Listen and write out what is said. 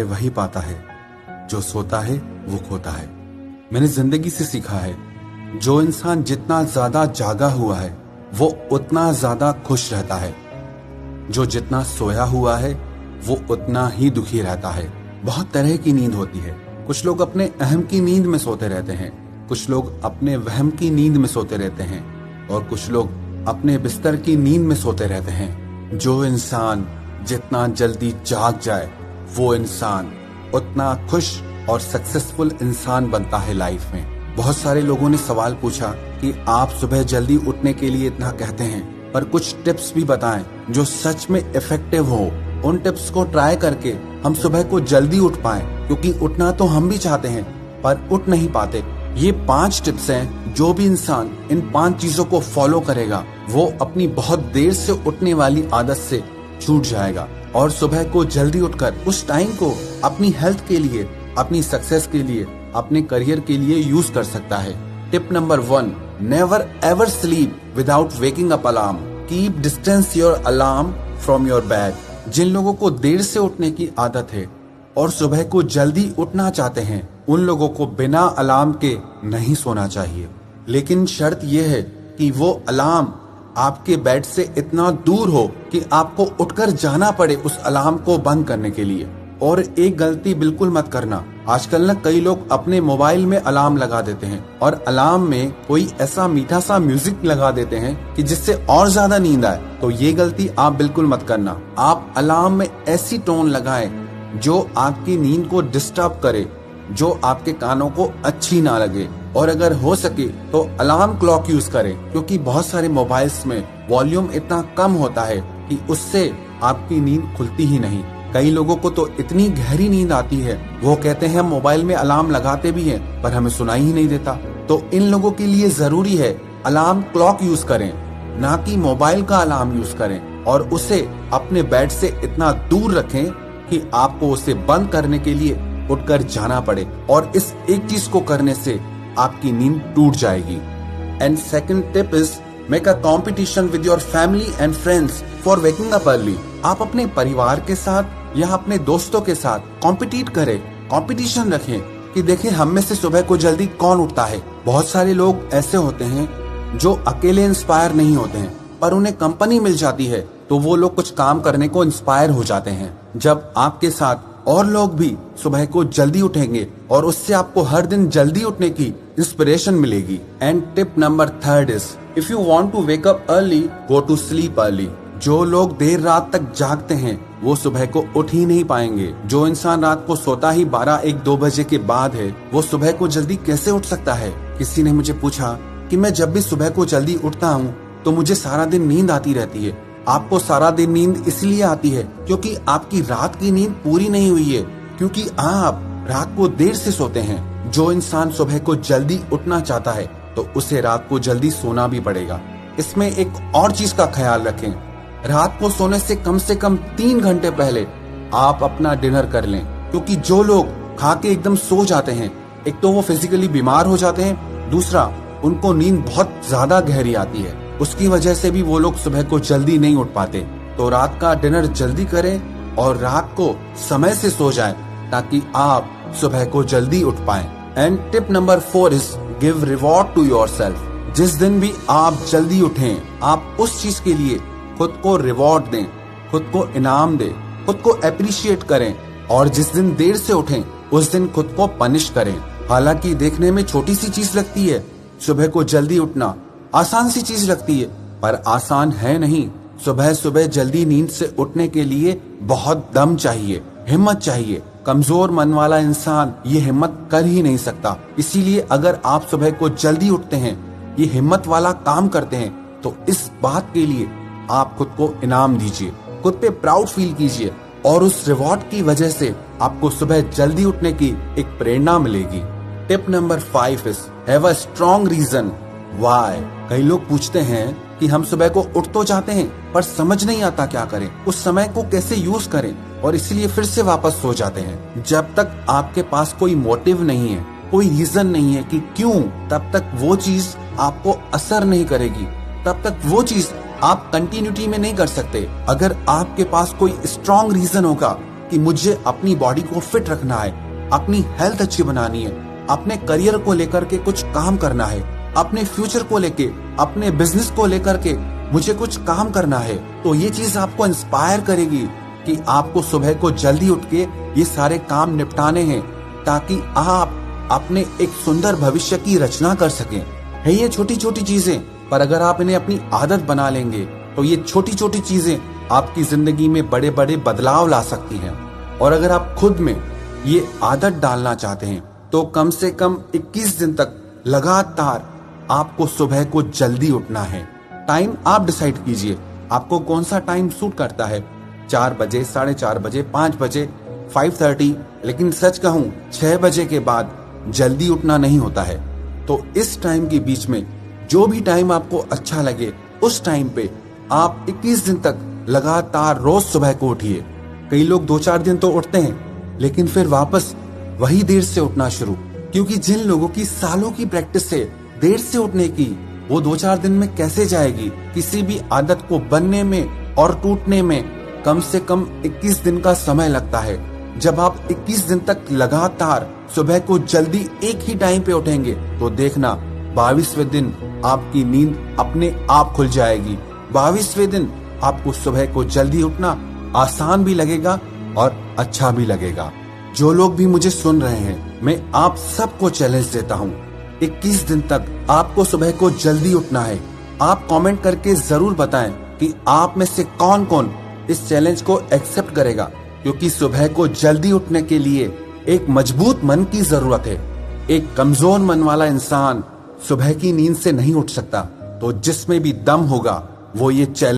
वही पाता है, जो सोता है वो खोता है। मैंने जिंदगी से सीखा है, जो इंसान जितना ज्यादा जागा हुआ है वो उतना ज्यादा खुश रहता है। जो जितना सोया हुआ है वो उतना ही दुखी रहता है। बहुत तरह की नींद होती है। कुछ लोग अपने अहम की नींद में सोते रहते हैं, कुछ लोग अपने वहम की नींद में सोते रहते हैं और कुछ लोग अपने बिस्तर की नींद में सोते रहते हैं। जो इंसान जितना जल्दी जाग जाए वो इंसान उतना खुश और सक्सेसफुल इंसान बनता है लाइफ में। बहुत सारे लोगों ने सवाल पूछा कि आप सुबह जल्दी उठने के लिए इतना कहते हैं, पर कुछ टिप्स भी बताएं जो सच में इफेक्टिव हो। उन टिप्स को ट्राई करके हम सुबह को जल्दी उठ पाएं, क्योंकि उठना तो हम भी चाहते हैं पर उठ नहीं पाते। ये 5 टिप्स हैं, जो भी इंसान इन 5 चीजों को फॉलो करेगा वो अपनी बहुत देर से उठने वाली आदत से छूट जाएगा और सुबह को जल्दी उठकर उस टाइम को अपनी हेल्थ के लिए, अपनी सक्सेस के लिए, अपने करियर के लिए यूज कर सकता है। Tip number 1, never ever sleep without waking up alarm. Keep distance your alarm from your bed. जिन लोगों को देर से उठने की आदत है और सुबह को जल्दी उठना चाहते हैं, उन लोगों को बिना अलार्म के नहीं सोना चाहिए। लेकिन शर्त यह है कि वो अलार्म आपके बेड से इतना दूर हो कि आपको उठकर जाना पड़े उस अलार्म को बंद करने के लिए। और एक गलती बिल्कुल मत करना, आजकल ना कई लोग अपने मोबाइल में अलार्म लगा देते हैं और अलार्म में कोई ऐसा मीठा सा म्यूजिक लगा देते हैं कि जिससे और ज्यादा नींद आए। तो ये गलती आप बिल्कुल मत करना। आप अलार्म में ऐसी टोन लगाएं जो आपकी नींद को डिस्टर्ब करे, जो आपके कानों को अच्छी ना लगे। और अगर हो सके तो अलार्म क्लॉक यूज करें, क्योंकि बहुत सारे मोबाइल्स में वॉल्यूम इतना कम होता है कि उससे आपकी नींद खुलती ही नहीं। कई लोगों को तो इतनी गहरी नींद आती है, वो कहते हैं मोबाइल में अलार्म लगाते भी हैं पर हमें सुनाई ही नहीं देता। तो इन लोगों के लिए जरूरी है अलार्म क्लॉक यूज करें, ना कि मोबाइल का अलार्म यूज करें, और उसे अपने बेड से इतना दूर रखें कि आपको उसे बंद करने के लिए उठकर जाना पड़े। और इस एक चीज को करने से आपकी नींद टूट जाएगी। And second tip is make a competition with your family and friends for waking up early. आप अपने परिवार के साथ या अपने दोस्तों के साथ कॉम्पिटिट करें, कंपटीशन रखें कि देखें हम में से सुबह को जल्दी कौन उठता है। बहुत सारे लोग ऐसे होते हैं जो अकेले इंस्पायर नहीं होते हैं, पर उन्हें कंपनी मिल जाती है तो वो लोग कुछ काम करने को इंस्पायर हो जाते हैं। जब आपके साथ और लोग भी सुबह को जल्दी उठेंगे और उससे आपको हर दिन जल्दी उठने की इंस्पिरेशन मिलेगी। And tip number 3 is if you want to wake up early go to sleep early. जो लोग देर रात तक जागते हैं वो सुबह को उठ ही नहीं पाएंगे। जो इंसान रात को सोता ही 12-1-2 बजे के बाद है वो सुबह को जल्दी कैसे उठ सकता है। किसी ने मुझे पूछा कि मैं जब भी सुबह को जल्दी उठता हूँ तो मुझे सारा दिन नींद आती रहती है। आपको सारा दिन नींद इसलिए आती है क्योंकि आपकी रात की नींद पूरी नहीं हुई है, क्योंकि आप रात को देर से सोते हैं। जो इंसान सुबह को जल्दी उठना चाहता है तो उसे रात को जल्दी सोना भी पड़ेगा। इसमें एक और चीज का ख्याल रखें, रात को सोने से कम 3 घंटे पहले आप अपना डिनर कर लें, क्योंकि जो लोग खा के एकदम सो जाते हैं, एक तो वो फिजिकली बीमार हो जाते हैं, दूसरा उनको नींद बहुत ज्यादा गहरी आती है। उसकी वजह से भी वो लोग सुबह को जल्दी नहीं उठ पाते। तो रात का डिनर जल्दी करें और रात को समय से सो जाएं, ताकि आप सुबह को जल्दी उठ पाएं। And tip number 4 is give reward to yourself. जिस दिन भी आप जल्दी उठें, आप उस चीज के लिए खुद को रिवॉर्ड दें, खुद को इनाम दें, खुद को अप्रिशिएट करें। और जिस दिन देर से उठें उस दिन खुद को पनिश करें। हालांकि देखने में छोटी सी चीज लगती है, सुबह को जल्दी उठना आसान सी चीज लगती है, पर आसान है नहीं। सुबह सुबह जल्दी नींद से उठने के लिए बहुत दम चाहिए, हिम्मत चाहिए। कमजोर मन वाला इंसान ये हिम्मत कर ही नहीं सकता। इसीलिए अगर आप सुबह को जल्दी उठते हैं, ये हिम्मत वाला काम करते हैं, तो इस बात के लिए आप खुद को इनाम दीजिए, खुद पे प्राउड फील कीजिए, और उस रिवॉर्ड की वजह से आपको सुबह जल्दी उठने की एक प्रेरणा मिलेगी। Tip number 5 is have a strong reason why. कई लोग पूछते हैं कि हम सुबह को उठ तो जाते हैं पर समझ नहीं आता क्या करें, उस समय को कैसे यूज करें, और इसलिए फिर से वापस सो जाते हैं। जब तक आपके पास कोई मोटिव नहीं है, कोई रीजन नहीं है कि क्यों, तब तक वो चीज आपको असर नहीं करेगी, तब तक वो चीज आप कंटिन्यूटी में नहीं कर सकते। अगर आपके पास कोई स्ट्रॉन्ग रीजन होगा कि मुझे अपनी बॉडी को फिट रखना है, अपनी हेल्थ अच्छी बनानी है, अपने करियर को लेकर के कुछ काम करना है, अपने फ्यूचर को लेके, अपने बिजनेस को लेकर के मुझे कुछ काम करना है, तो ये चीज आपको इंस्पायर करेगी कि आपको सुबह को जल्दी उठ के ये सारे काम निपटाने हैं ताकि आप अपने एक सुंदर भविष्य की रचना कर सकें। है ये छोटी छोटी चीजें, पर अगर आप इन्हें अपनी आदत बना लेंगे तो ये छोटी छोटी चीजें आपकी जिंदगी में बड़े बड़े बदलाव ला सकती हैं। और अगर आप खुद में ये आदत डालना चाहते हैं तो कम से कम 21 दिन तक लगातार आपको सुबह को जल्दी उठना है। टाइम आप डिसाइड कीजिए, आपको कौन सा टाइम सूट करता है, 4 बजे, 4:30 बजे, 5 बजे, 5:30, लेकिन सच कहूं 6 बजे के बाद जल्दी उठना नहीं होता है। तो इस टाइम के बीच में जो भी टाइम आपको अच्छा लगे उस टाइम पे आप 21 दिन तक लगातार रोज सुबह को उठिए। कई लोग 2-4 दिन तो उठते हैं लेकिन फिर वापस वही देर से उठना शुरू, क्योंकि जिन लोगों की सालों की प्रैक्टिस है देर से उठने की, वो 2-4 दिन में कैसे जाएगी। किसी भी आदत को बनने में और टूटने में कम से कम 21 दिन का समय लगता है। जब आप 21 दिन तक लगातार सुबह को जल्दी एक ही टाइम पे उठेंगे तो देखना 22वें दिन आपकी नींद अपने आप खुल जाएगी। 22वें दिन आपको सुबह को जल्दी उठना आसान भी लगेगा और अच्छा भी लगेगा। जो लोग भी मुझे सुन रहे हैं, मैं आप सबको चैलेंज देता हूँ, 21 दिन तक आपको सुबह को जल्दी उठना है। आप कमेंट करके जरूर बताएं कि आप में से कौन कौन इस चैलेंज को एक्सेप्ट करेगा, क्योंकि सुबह को जल्दी उठने के लिए एक मजबूत मन की जरूरत है। एक कमजोर मन वाला इंसान सुबह की नींद से नहीं उठ सकता। तो जिसमें भी दम होगा वो ये चैलेंज